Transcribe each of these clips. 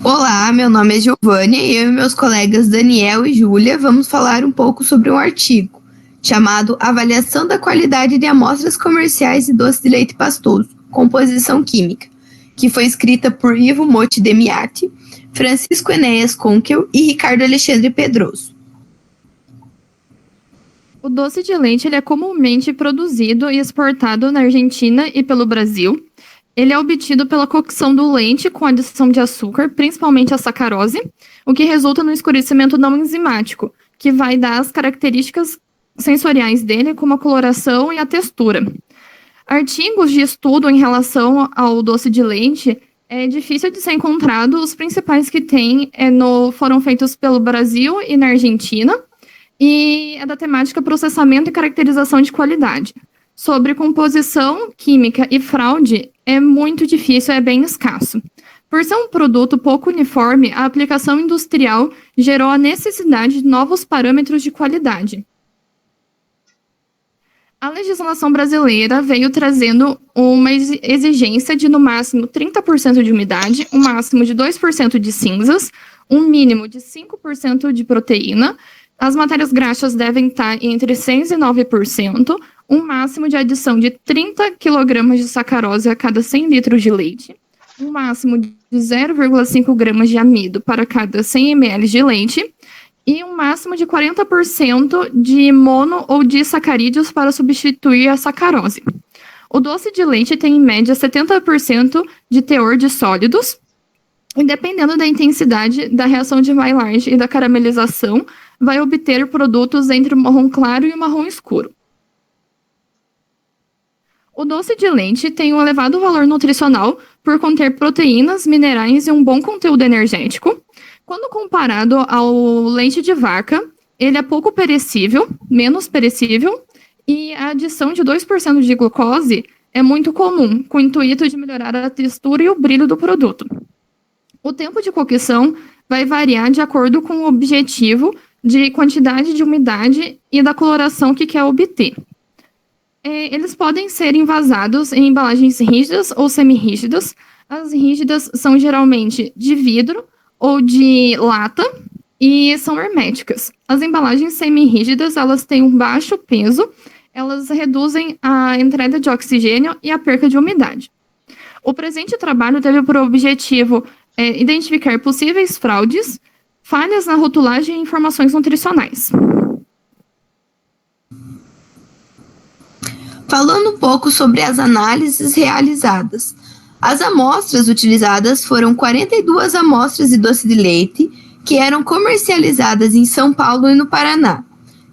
Olá, meu nome é Giovânia e eu e meus colegas Daniel e Júlia vamos falar um pouco sobre um artigo chamado Avaliação da Qualidade de Amostras Comerciais de Doce de Leite Pastoso, Composição Química, que foi escrita por Ivo Motti Demiati, Francisco Enéas Conkel e Ricardo Alexandre Pedroso. O doce de leite ele é comumente produzido e exportado na Argentina e pelo Brasil. Ele é obtido pela cocção do leite com adição de açúcar, principalmente a sacarose, o que resulta no escurecimento não enzimático, que vai dar as características sensoriais dele, como a coloração e a textura. Artigos de estudo em relação ao doce de leite é difícil de ser encontrado. Os principais que tem foram feitos pelo Brasil e na Argentina, e é da temática processamento e caracterização de qualidade. Sobre composição química e fraude, é muito difícil, é bem escasso. Por ser um produto pouco uniforme, a aplicação industrial gerou a necessidade de novos parâmetros de qualidade. A legislação brasileira veio trazendo uma exigência de, no máximo, 30% de umidade, um máximo de 2% de cinzas, um mínimo de 5% de proteína. As matérias graxas devem estar entre 6% e 9%, um máximo de adição de 30 kg de sacarose a cada 100 litros de leite, um máximo de 0,5 gramas de amido para cada 100 ml de leite e um máximo de 40% de mono ou disacarídeos para substituir a sacarose. O doce de leite tem, em média, 70% de teor de sólidos, e dependendo da intensidade da reação de Maillard e da caramelização, vai obter produtos entre o marrom claro e o marrom escuro. O doce de leite tem um elevado valor nutricional por conter proteínas, minerais e um bom conteúdo energético. Quando comparado ao leite de vaca, ele é pouco perecível, menos perecível, e a adição de 2% de glucose é muito comum, com o intuito de melhorar a textura e o brilho do produto. O tempo de cocção vai variar de acordo com o objetivo de quantidade de umidade e da coloração que quer obter. Eles podem ser envasados em embalagens rígidas ou semi-rígidas. As rígidas são geralmente de vidro ou de lata e são herméticas. As embalagens semi-rígidas, elas têm um baixo peso, elas reduzem a entrada de oxigênio e a perca de umidade. O presente trabalho teve por objetivo identificar possíveis fraudes, falhas na rotulagem e informações nutricionais. Falando um pouco sobre as análises realizadas. As amostras utilizadas foram 42 amostras de doce de leite que eram comercializadas em São Paulo e no Paraná.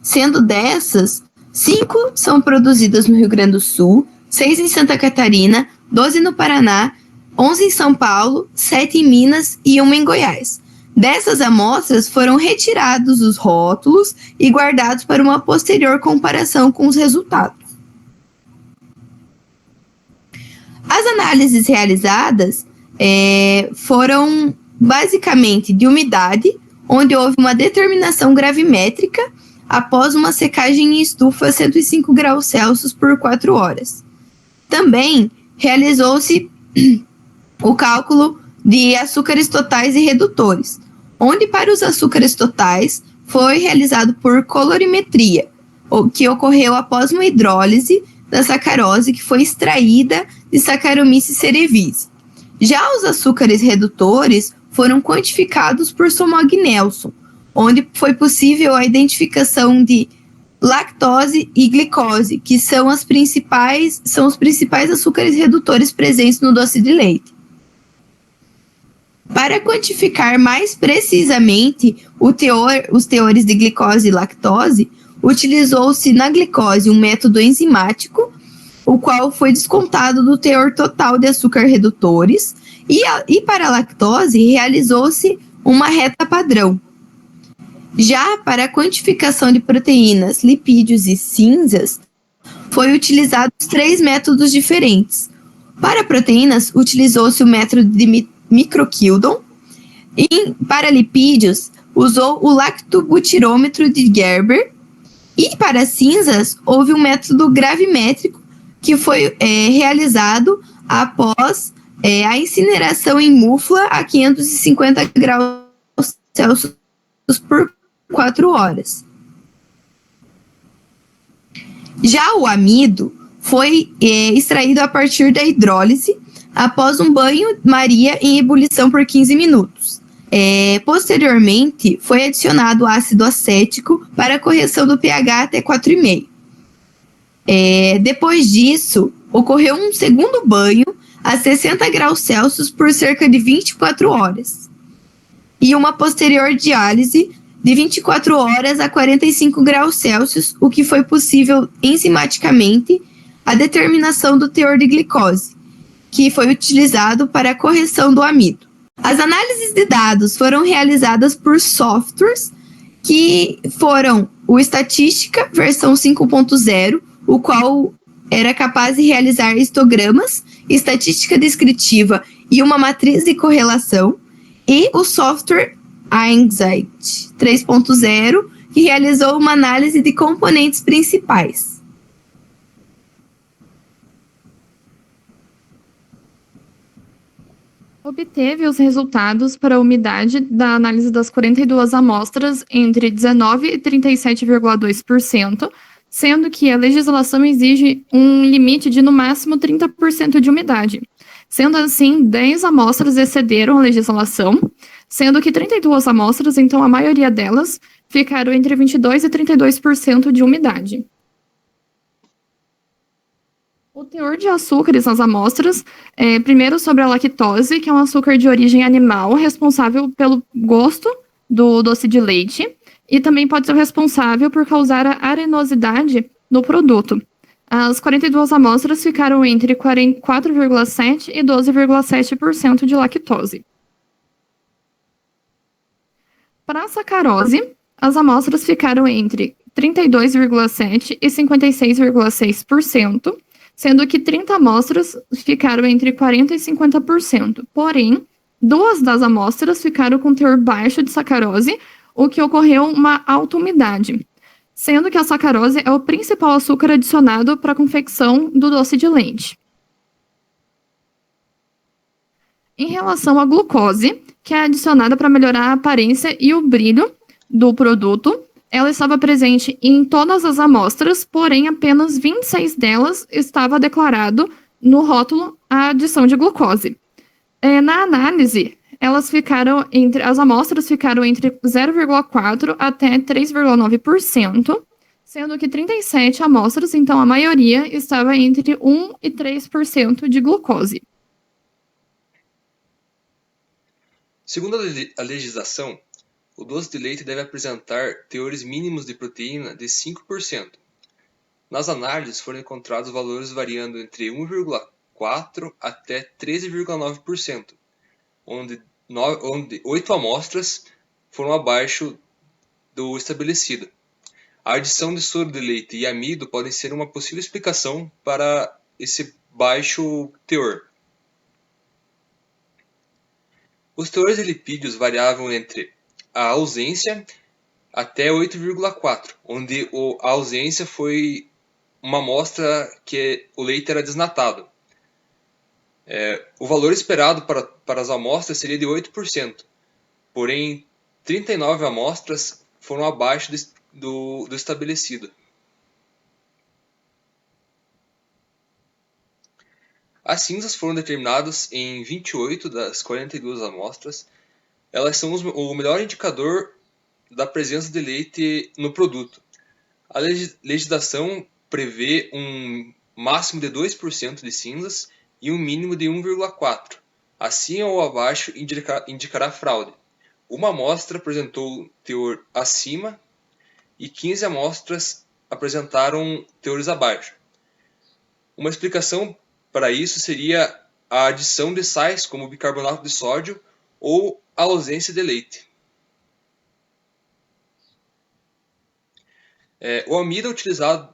Sendo dessas, 5 são produzidas no Rio Grande do Sul, 6 em Santa Catarina, 12 no Paraná, 11 em São Paulo, 7 em Minas e 1 em Goiás. Dessas amostras foram retirados os rótulos e guardados para uma posterior comparação com os resultados. As análises realizadas foram basicamente de umidade, onde houve uma determinação gravimétrica após uma secagem em estufa a 105 graus Celsius por 4 horas. Também realizou-se o cálculo de açúcares totais e redutores, onde para os açúcares totais foi realizado por colorimetria, o que ocorreu após uma hidrólise da sacarose que foi extraída de Saccharomyces cerevisiae. Já os açúcares redutores foram quantificados por Somog-Nelson, onde foi possível a identificação de lactose e glicose, que são os principais açúcares redutores presentes no doce de leite. Para quantificar mais precisamente os teores de glicose e lactose, utilizou-se na glicose um método enzimático, o qual foi descontado do teor total de açúcar redutores, e para a lactose realizou-se uma reta padrão. Já para a quantificação de proteínas, lipídios e cinzas, foi utilizados 3 métodos diferentes. Para proteínas, utilizou-se o método de microKildon, e para lipídios, usou o lactobutirômetro de Gerber, e para cinzas, houve um método gravimétrico que foi realizado após A incineração em mufla a 550 graus Celsius por 4 horas. Já o amido foi extraído a partir da hidrólise após um banho-maria em ebulição por 15 minutos. Posteriormente, foi adicionado ácido acético para correção do pH até 4,5. Depois disso, ocorreu um segundo banho a 60 graus Celsius por cerca de 24 horas. E uma posterior diálise de 24 horas a 45 graus Celsius, o que foi possível enzimaticamente a determinação do teor de glicose, que foi utilizado para a correção do amido. As análises de dados foram realizadas por softwares que foram o Estatística versão 5.0, o qual era capaz de realizar histogramas, estatística descritiva e uma matriz de correlação, e o software Einsight 3.0, que realizou uma análise de componentes principais. Obteve os resultados para a umidade da análise das 42 amostras entre 19% e 37,2%, sendo que a legislação exige um limite de no máximo 30% de umidade. Sendo assim, 10 amostras excederam a legislação, sendo que 32 amostras, então a maioria delas, ficaram entre 22% e 32% de umidade. O teor de açúcares nas amostras, primeiro sobre a lactose, que é um açúcar de origem animal, responsável pelo gosto do doce de leite, e também pode ser responsável por causar a arenosidade no produto. As 42 amostras ficaram entre 4,7% e 12,7% de lactose. Para a sacarose, as amostras ficaram entre 32,7% e 56,6%, sendo que 30 amostras ficaram entre 40% e 50%. Porém, 2 das amostras ficaram com teor baixo de sacarose, o que ocorreu uma alta umidade, sendo que a sacarose é o principal açúcar adicionado para a confecção do doce de leite. Em relação à glucose, que é adicionada para melhorar a aparência e o brilho do produto, ela estava presente em todas as amostras, porém apenas 26 delas estava declarado no rótulo a adição de glucose. Na análise, as amostras ficaram entre 0,4% até 3,9%, sendo que 37 amostras, então a maioria, estava entre 1% e 3% de glucose. Segundo a legislação, o doce de leite deve apresentar teores mínimos de proteína de 5%. Nas análises foram encontrados valores variando entre 1,4% até 13,9%, onde 8 amostras foram abaixo do estabelecido. A adição de soro de leite e amido podem ser uma possível explicação para esse baixo teor. Os teores de lipídios variavam entre a ausência até 8,4%, onde a ausência foi uma amostra que o leite era desnatado. O valor esperado para as amostras seria de 8%, porém 39 amostras foram abaixo do estabelecido. As cinzas foram determinadas em 28 das 42 amostras. Elas são o melhor indicador da presença de leite no produto. A legislação prevê um máximo de 2% de cinzas e um mínimo de 1,4%. Acima ou abaixo indicará fraude. Uma amostra apresentou teor acima e 15 amostras apresentaram teores abaixo. Uma explicação para isso seria a adição de sais como bicarbonato de sódio ou a ausência de leite. O amido é utilizado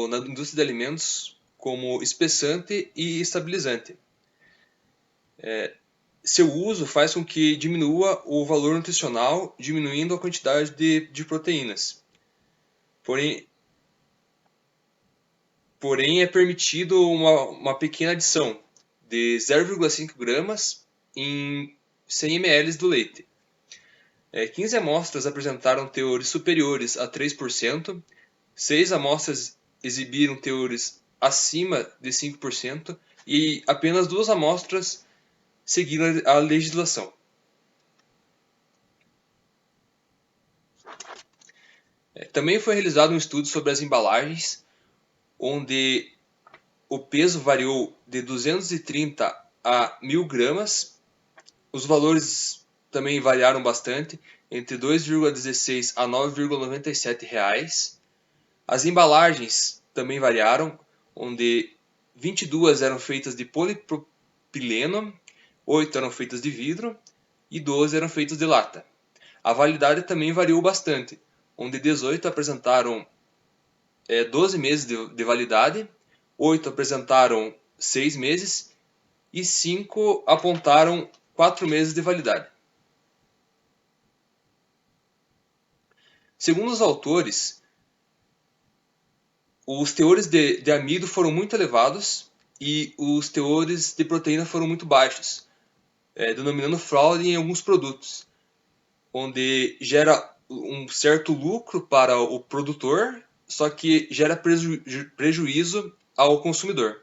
na indústria de alimentos como espessante e estabilizante. Seu uso faz com que diminua o valor nutricional, diminuindo a quantidade de proteínas. Porém é permitido uma pequena adição de 0,5 gramas em 100 ml do leite. 15 amostras apresentaram teores superiores a 3%, 6 amostras exibiram teores acima de 5% e apenas 2 amostras seguiram a legislação. Também foi realizado um estudo sobre as embalagens, onde o peso variou de 230 a 1.000 gramas. Os valores também variaram bastante, entre 2,16 a 9,97 reais. As embalagens também variaram, onde 22 eram feitas de polipropileno, 8 eram feitas de vidro e 12 eram feitas de lata. A validade também variou bastante, onde 18 apresentaram 12 meses de validade, 8 apresentaram 6 meses e 5 apontaram 4 meses de validade. Segundo os autores, os teores de amido foram muito elevados e os teores de proteína foram muito baixos, denominando fraude em alguns produtos, onde gera um certo lucro para o produtor, só que gera prejuízo ao consumidor.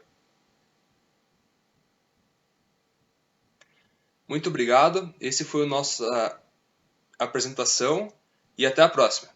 Muito obrigado, esse foi a nossa apresentação e até a próxima.